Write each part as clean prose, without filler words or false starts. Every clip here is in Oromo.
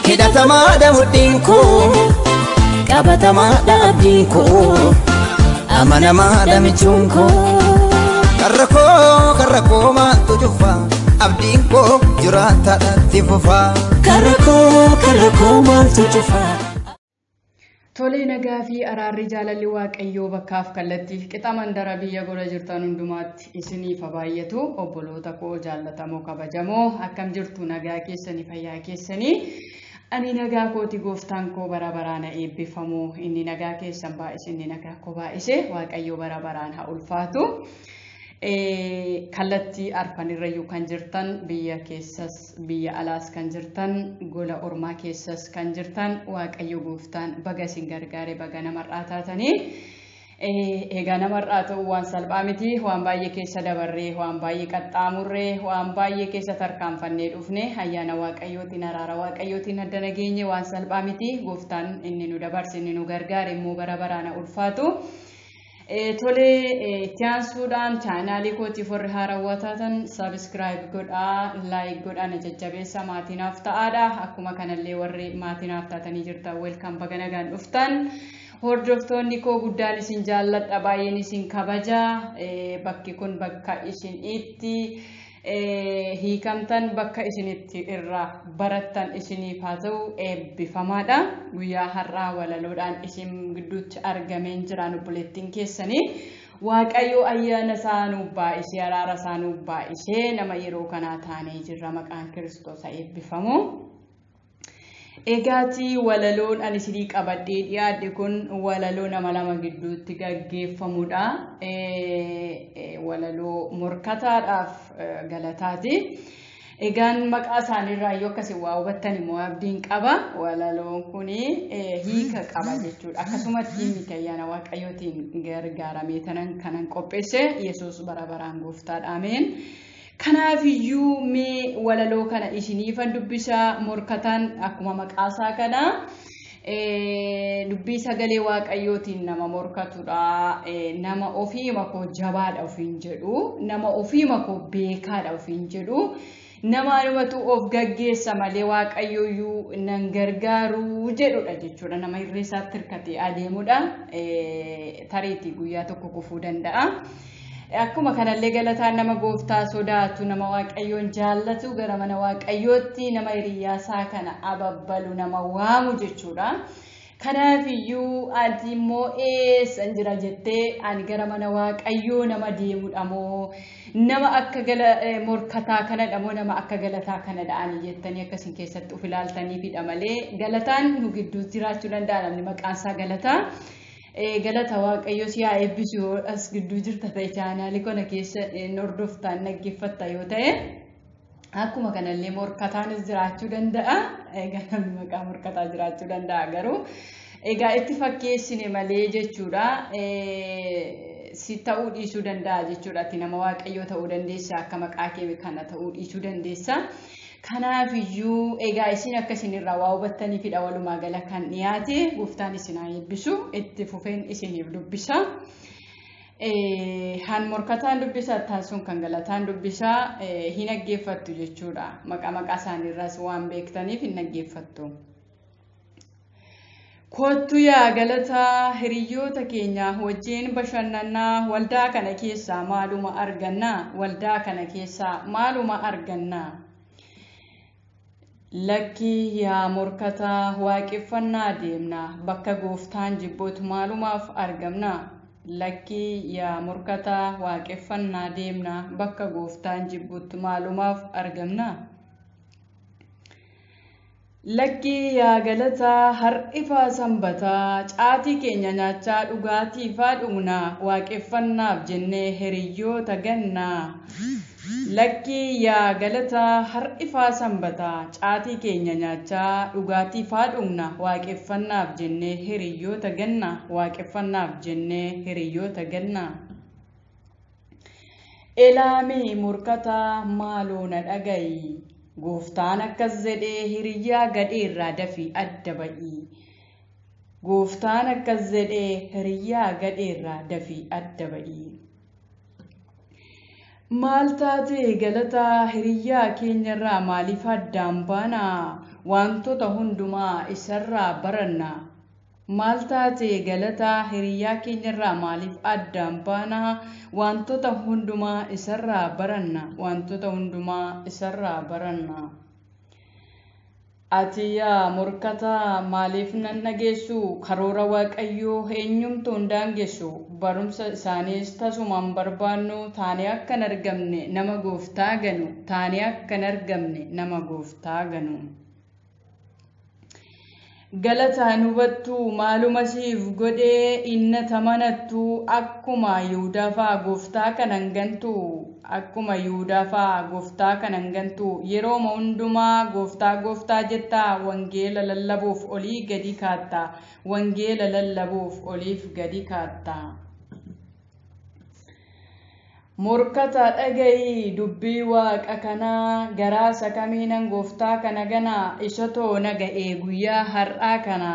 hidhatamaadha mudhiin koo qabatamaadha abdiin koo amanamaadha michuun koo karra koo maaltu cufa abdiin koo jiraataadhaatti fufa karra koo maaltu cufa. Tole nagaa fi araarri jaalalli waaqayyoo bakkaaf kallattii qixa mandara biyya gola jirtan hundumaatti isiniif baay'atu obboloota koo jaallatamoo kabajamoo akkam jirtu nagaa keessanii fayyaa keessanii ani nagaa kooti gooftaan koo bara baraan eebbifamu inni nagaa keessan baay'ise inni nagaa koo baay'ise waaqayyoo bara baraan haa ulfaatu. Kallattii arfanirrayyuu kan jirtan biyya keessas biyya alaas kan jirtan gola ormaa keessas kan jirtan waaqayyo gooftaan baga isin gargaare baga namarraa taatanii egaa namarraa ta'u waan salphaa miti waan baay'ee keessa dabarree waan baay'ee qaxxaamurree waan baay'ee keessa tarkaanfannee dhufne ayyaana waaqayyootiin araara waaqayyootiin adda nageenye waan salphaa miti gooftaan inni nu dabarse inni nu gargaare immoo bara baraan ulfaatu. Tole tiyaansuudhaan chaanaalii kootiif warri haarawaa taatan subscribe godhaa like godhaa na jajjabeessa maatiinaaf ta'aadha akkuma kanallee warri maatiinaaf taatanii jirtan welcome baga nagaan dhuftan hordoftoonni koo guddaan isin jaalladha baay'een isin kabaja bakki kun bakka isin itti hiikamtan bakka isinitti irraa barattan isiniif haa ta'u eebbifamaadha guyyaa har'aa walaloodhaan isin gidduutti argameen jiraan obboleettiin keessanii waaqayyo ayyaana isaanuu baay'isee araara isaanuu baay'isee nama yeroo kanaa taanee jirra maqaan Kiristoos eebbifamu. Egaati walaloon ani isinii qabadhee dhiyaadhe kun walaloo nama lama gidduutti gaggeeffamudha. Walaloo morkataadhaaf galataati. Egaan maqaa isaaniirraa yoo akkasii waa hubattan immoo abdiin qaba. Walaloon kun hiika qaba jechuudha. Akkasumatti hiika ayyaana waaqayyootiin gargaaramee kanan qopheesse Yesuus bara baraan gooftaadha ameen. Kanaafiyyuu mee walaloo kana isiniifan dubbisaa morkataan akkuma maqaasaa kana dubbii sagalee waaqayyootiin nama morkatudha. Nama ofii makoo jabaadha ofiin jedhu nama ofii makoo beekaadha ofiin jedhu nama namatu of gaggeessa malee waaqayyooyyuu nan gargaaru jedhudha jechuudha. Nama irreessaatti hirkatee adeemudha. Tareetii guyyaa tokko kufuu danda'a. Akkuma kanallee galataan nama gooftaa sodaatu nama waaqayyoon jaallatu gara mana waaqayyootti nama hiriyaasaa kana ababbalu nama waamu jechuudha. Kanaafiyyuu ati immoo eessan jira jettee ani gara mana waaqayyoo nama deemudha moo nama akka morkataa kanadha moo nama akka galataa kanadha ani jettanii akkasiin keessatti of ilaaltaniifidha malee galataan nu gidduu jiraachuu danda'a namni maqaan isaa galataa. Galata waaqayyo si haa eebbisu as gidduu jirta ta'e chaanaalii kana keessa hordoftaan dhaggeeffatta yoo ta'e akkuma kanallee morkataanis jiraachuu danda'a. Egaa namni maqaa morkataa jiraachuu danda'a garuu egaa itti fakkeessine malee jechuudha. Si ta'uu dhiisuu danda'a jechuudha. Ati nama waaqayyoo ta'uu dandeessa akka maqaa kee kana ta'uu dhiisuu dandeessa. Kanaafiyyuu egaa isin akkasiin irraa waa hubattaniifidha walumaa gala kan dhiyaate gooftaan isin haa eebbisu itti fufeen isiniif dubbisa. Han morkataan dubbisa taasisuun kan galataan dubbisa hin dhaggeeffattu jechuudha. Maqaa isaaniirraas waan beektaniif hin dhaggeeffattu. Kottu yaa galataa hiriyoota keenya wajjin bashannanaa waldaa kana keessaa maaluma argannaa waldaa kana keessaa maaluma argannaa. Lakki yaa morkataa waaqeffannaa deemna bakka gooftaan jibbotu maalumaaf argamna. Lakki yaa morkataa waaqeffannaa deemna bakka gooftaan jibbotu maalumaaf argamna. Lakki yaa galataa har'ifaa sanbataa caatii keenya nyaachaa dhugaatiifaa dhugna waaqeffannaaf jennee hiriyyoota gannaa. Lakki yaa galataa har'ifaa sanbataa caatii keenya nyaachaa dhugaatiifaa dhugna waaqeffannaaf jennee hiriyyoota ganna waaqeffannaaf jennee hiriyyoota ganna. Elaamii morkataa maaloo na dhaga'i gooftaan akkas jedhee hiriyyaa gadheerraa dafii adda ba'i. Gooftaan akkas jedhee hiriyyaa gadheerraa dafii adda ba'i. Maal taate galataa hiriyaa keenyarraa maaliif addaan baana? Wantoota hundumaa isarraa baranna. Maal taate galataa hiriyaa keenyarraa maaliif addaan baana? Wantoota hundumaa isarraa baranna. Wantoota hundumaa isarraa baranna. Ati yaa morkataa maaliif nan dhageessu? Karoora Waaqayyoo eenyumtuun daangessu. Barumsa isaaniis tasumaan barbaannu taanee akka hin argamne nama Gooftaa ganu. Taanee akka hin argamne nama Gooftaa ganu. Galataan hubattu maaluma siif godhee inna tamanattu akkuma Yihudaafaa Gooftaa kanan gantu. Akkuma Yihudaafaa Gooftaa kanan gantu. Yeroo hundumaa Gooftaa Gooftaa jettaa wangeela lallabuuf olii gadi kaatta. Wangeela lallabuuf oliif gadi kaatta. Morkataa dhaga'i dubbii Waaqa kanaa garaa sakamiinan Gooftaa kana gana isatoo naga'ee guyyaa har'aa kana.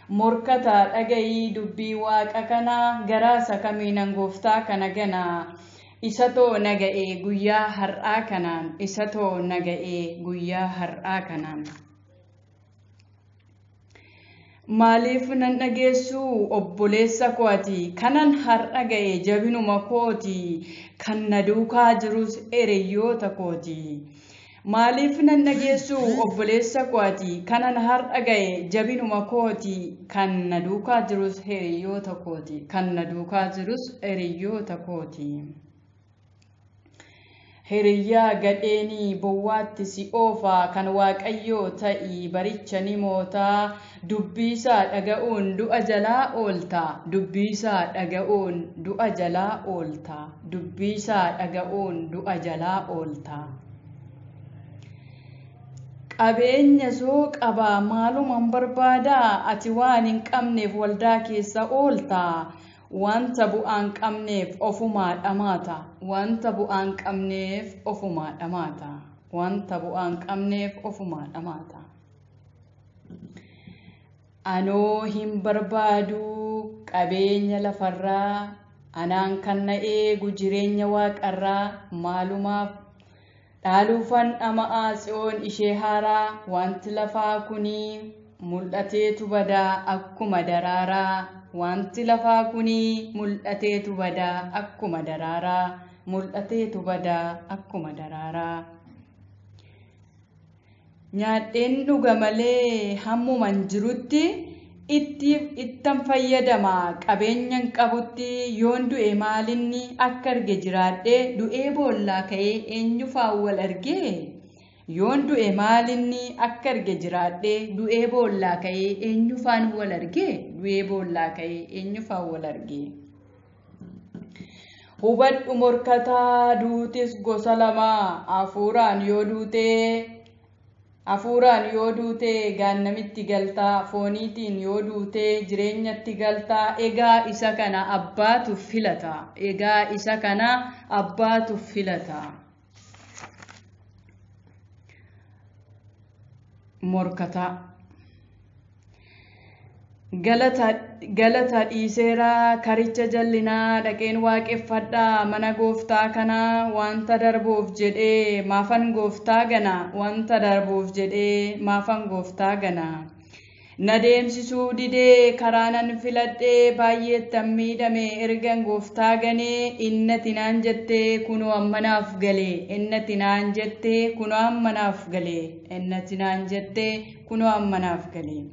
Morkataa dhaga'i dubbii Waaqa kanaa garaa sakamiinan Gooftaa kana gana isatoo naga'ee guyyaa har'aa kanaan. Isatoo naga'ee guyyaa har'aa kanaan. Maaliif nan dhageessu obboleessa kooti kanan har'a ga'e jabinuma kooti kan na duukaa jirus hiriyoota kooti. Maaliif nan dhageessu obboleessa kooti kanan har'a ga'e jabinuma kooti kan na duukaa jirus hiriyoota kooti. Kan na duukaa jirus hiriyoota kooti. Hiriyaa gadheenii bowwaatti si oofa kan Waaqayyoo ta'i baricha ni mootaa. Dubbisaa dhaga'uun du'a jalaa oolta. Dubbisaa dhaga'uun du'a jalaa oolta. Dubbisaa dhaga'uun du'a jalaa oolta. Qabeenya soo qaba maaluman barbaada ati waan hin qabneef waldaa keessa oolta. Wanta bu'aan qabneef ofumaa dhamaata. Wanta bu'aan qabneef ofumaa dhamaata. Wanta bu'aan qabneef ofumaa dhamaata. Anoo hin barbaadu qabeenya lafarraa anaan kan na eegu jireenya waaqarraa maalumaaf dhaaluufan dhama'aa Tsiyoon ishee haaraa. Wanti lafaa kunii mul'ateetu badaa akkuma daraaraa. Wanti lafaa kunii mul'ateetu badaa akkuma daraaraa. Mul'ateetu badaa akkuma daraaraa. Nyaadheen dhuga malee hammuman jirutti ittan fayyadama qabeenyan qabutti. Yoon du'e maalinni akka arge jiraadhee du'ee boollaa ka'ee eenyufaan wal argee? Yoon du'e maalinni akka arge jiraadhee du'ee boollaa ka'ee eenyufaan wal argee? Du'ee boollaa ka'ee eenyufaan wal argee? Hubadhu morkataa duutis gosa lama. Hafuuraan yoo duutee gaannamitti galtaa. Fooniitiin yoo duutee jireenyatti galtaa. Egaa isa kana abbaatu filata. Egaa isa kana abbaatu filata. Morkataa galata dhiiseera karicha jallinaa dhaqeen waaqeffadhaa mana Gooftaa kanaa. Wanta darbuuf jedhee maafan Gooftaa gana. Wanta darbuuf jedhee maafan Gooftaa gana. Na deemsisuu didee karaa nan filadhee baay'eettan miidhame ergan Gooftaa ganee. Innati naan jettee kunoo ammanaaf galee. Innati naan jettee kunoo ammanaaf galee. Innati naan jettee kunoo ammanaaf galee.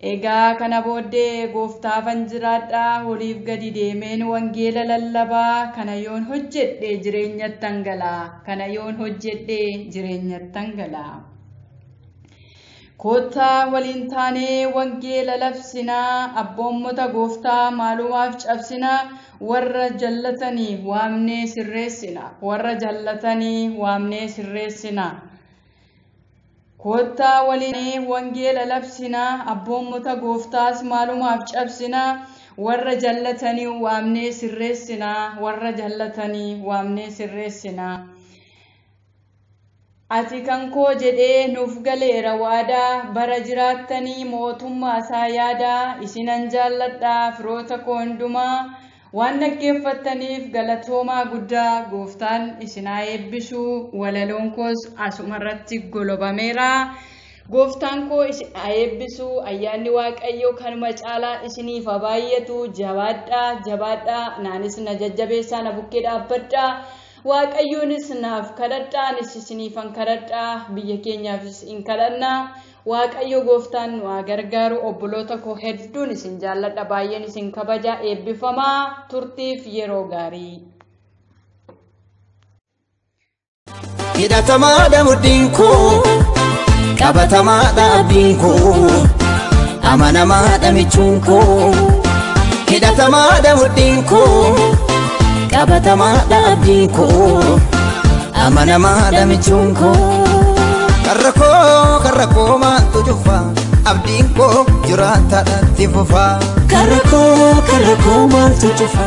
Egaa kana booddee Gooftaafan jiraadhaa oliif gadi deemeen wangeela lallabaa. Kana yoon hojjedhe jireenyattan galaa. Kana yoon hojjedhe jireenyattan galaa. Kottaa waliin taanee wangeela labsinaa. Abboommota Gooftaa maalumaaf cabsinaa. Warra jallatanii waamnee sirreessina. Warra jallatanii waamnee sirreessina. Kottaa waliin wangeela labsinaa. Abboommota Gooftaas maalumaaf cabsinaa. Warra jallatanii waamnee sirreessinaa. Warra jallatanii waamnee sirreessinaa. Ati kan koo jedhee nuuf galeera waadaa. Bara jiraattanii mootummaa isaa yaadaa. Isinan jaalladhaa firoota koo hundumaa. waan dhaggeeffattaniif galatoomaa guddaa gooftaan isin haa eebbisu walaloon koos asumarratti golobameera gooftaan koo isin haa eebbisu ayyaanni waaqayyoo kanuma caalaa isiniif haa baay'atu jabaadhaa naanis na jajjabeessaa na bukkee dhaabbadhaa waaqayyoonis naaf kadhadhaa anis isiniifan kadhadhaa biyya keenyaafis in kadhannaa waaqayyo gooftaan nu haa gargaaru obboloota koo hedduun isin jaalladha baay'een isin kabajaa eebbifamaa turtiif yeroo gaarii. Hidhatamaadha mudhiin koo qabatamaadha abdiin koo amanamaadha michuun koo hidhatamaadha mudhiin koo qabatamaadha abdiin koo amanamaadha michuun koo karrakoo maaltu jufa abdiin koo jiraataadhaatti fufa karrakoo maaltu jufa